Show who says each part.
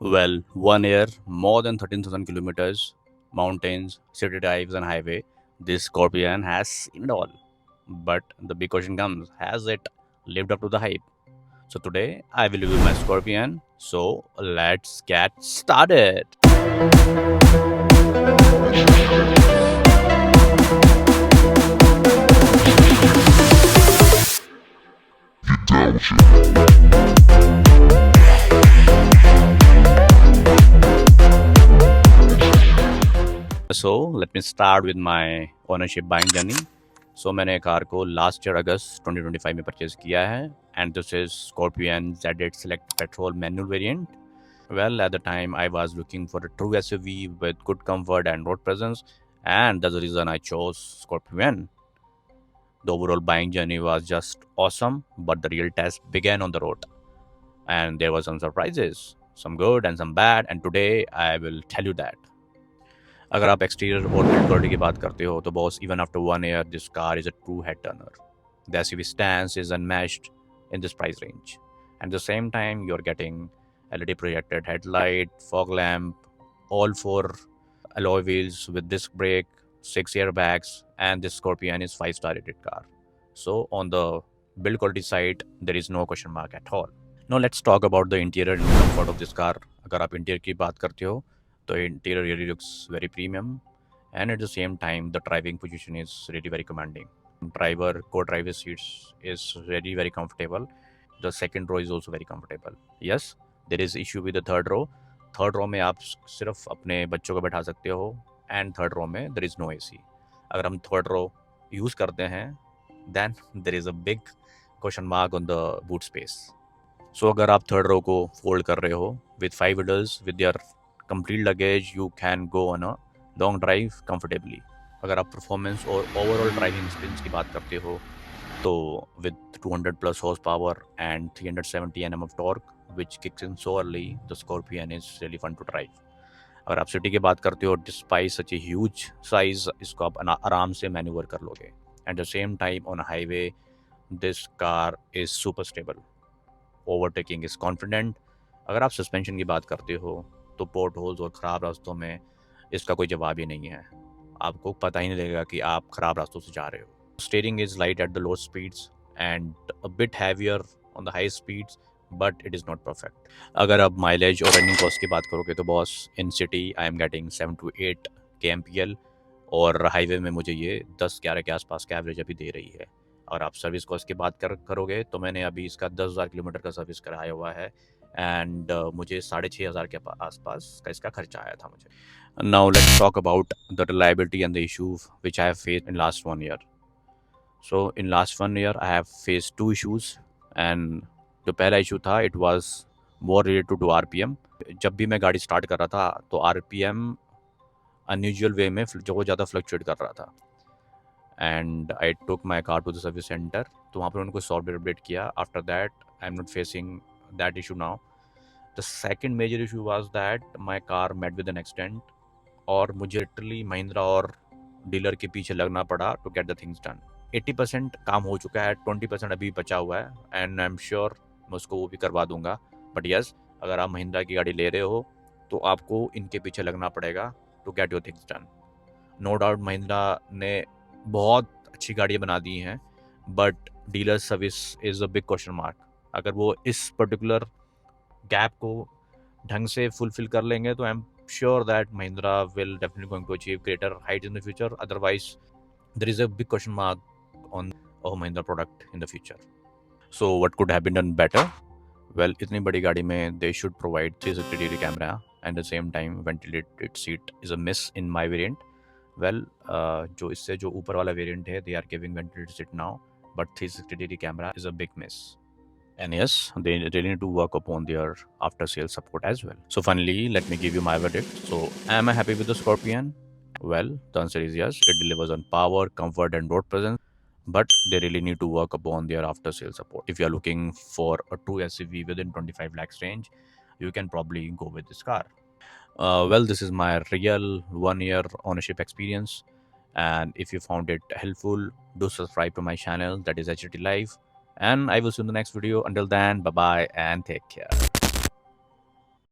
Speaker 1: Well, 1 year, more than 13,000 kilometers, mountains, city drives, and highway. This Scorpion has seen it all. But the big question comes, has it lived up to the hype? So today, I will review my Scorpion. So let's get started. So let me start with my ownership buying journey. So मैंने car को last year अगस्त 2025 में purchase किया है and this is scorpion Z8 Select petrol manual variant. Well, at the time I was looking for a true SUV with good comfort and road presence, and that's the reason I chose Scorpion. The overall buying journey was just awesome, but the real test began on the road, and there were some surprises, some good and some bad, and today I will tell you that. अगर आप exterior और build quality की बात करते हो तो boss even after 1 year this car is a true head Turner. The SUV stance is unmatched in this price range. At the same time, you're getting LED projected headlight, fog lamp, all four alloy wheels with disc brake, 6 airbags, and this Scorpion is 5-star rated car. So on the build quality side, there is no question mark at all. Now let's talk about the interior and comfort of this car. अगर आप interior की बात करते हो तो interior really looks very premium, and at the same time the driving position is really very commanding. Driver co-driver seats is very comfortable. The second row is also very comfortable. Yes, there is issue with the third row में आप सिर्फ अपने बच्चों को बैठा सकते हो, and third row में there is no AC. अगर हम थर्ड रो यूज़ करते हैं then there is a big question mark on the boot space. सो अगर आप थर्ड रो को फोल्ड कर रहे हो with 5 adults with your complete luggage, you can go on a long drive comfortably. अगर आप परफॉर्मेंस और ओवरऑल ड्राइविंग एक्सपीरियंस की बात करते हो तो with 200 plus horse power and 370 Nm of torque which kicks in so early, the Scorpio N is really fun to drive. अगर आप सिटी की बात करते हो, despite such a huge size, इसको आप आराम से मैन्यूवर कर लोगे. At the same time on highway this car is super stable. Overtaking is confident. अगर आप सस्पेंशन की बात करते हो तो पोर्ट होल्स और ख़राब रास्तों में इसका कोई जवाब ही नहीं है. आपको पता ही नहीं लगेगा कि आप ख़राब रास्तों से जा रहे हो. Steering is light at the low speeds and a bit heavier on the high speeds, but it is not perfect. अगर आप माइलेज और रनिंग कॉस्ट की बात करोगे तो boss in city I am getting 7 to 8 kmpl, और highway में मुझे ये 10-11 के आसपास का एवरेज अभी दे रही है. और आप सर्विस कॉस्ट की बात करोगे तो मैंने अभी इसका 10,000 किलोमीटर का सर्विस कराया हुआ है, एंड मुझे 6,500 के आसपास का इसका खर्चा आया था मुझे. Now let's talk about the reliability and the issue which I have faced in last 1 year. So in last 1 year I have faced 2 issues, and जो पहला इशू था it was more related to RPM. जब भी मैं गाड़ी start कर रहा था तो RPM अनयूजुअल वे में जो ज़्यादा फ्लक्चुएट कर रहा था, and I took my car to the service centre. तो वहाँ पर उनको सॉफ्टवेयर अपडेट किया. After that I am not facing that issue now. The second major issue was that my car met with an accident, और मुझे literally Mahindra और dealer के पीछे लगना पड़ा to get the things done. 80% काम हो चुका है, 20% अभी बचा हुआ है, एंड आई एम श्योर मैं उसको वो भी करवा दूंगा. बट यस, अगर आप महिंद्रा की गाड़ी ले रहे हो तो आपको इनके पीछे लगना पड़ेगा to get your things done. No doubt Mahindra ने बहुत अच्छी गाड़ियाँ बना दी हैं, but dealer service is a big question mark. अगर वो इस पर्टिकुलर गैप को ढंग से फुलफिल कर लेंगे तो I am sure that Mahindra will definitely going to achieve greater height in the future. Otherwise there is a big question mark on a Mahindra product in the future. So what could have been done better? Well, इतनी बड़ी गाड़ी में they should provide 360 degree camera and the same time ventilated seat is a miss in my variant. Well, जो इससे जो ऊपर वाला variant है, they are giving ventilated seat now, but 360 degree camera is a big miss. And yes, they really need to work upon their after sales support as well. So finally, let me give you my verdict. So am I happy with the Scorpion? Well, the answer is yes. It delivers on power, comfort, and road presence, but they really need to work upon their after sales support. If you are looking for a true SUV within 25 lakhs range, you can probably go with this car. Well, this is my real 1 year ownership experience, and if you found it helpful, do subscribe to my channel, that is HT Live, and I will see you in the next video. Until then, bye bye and take care.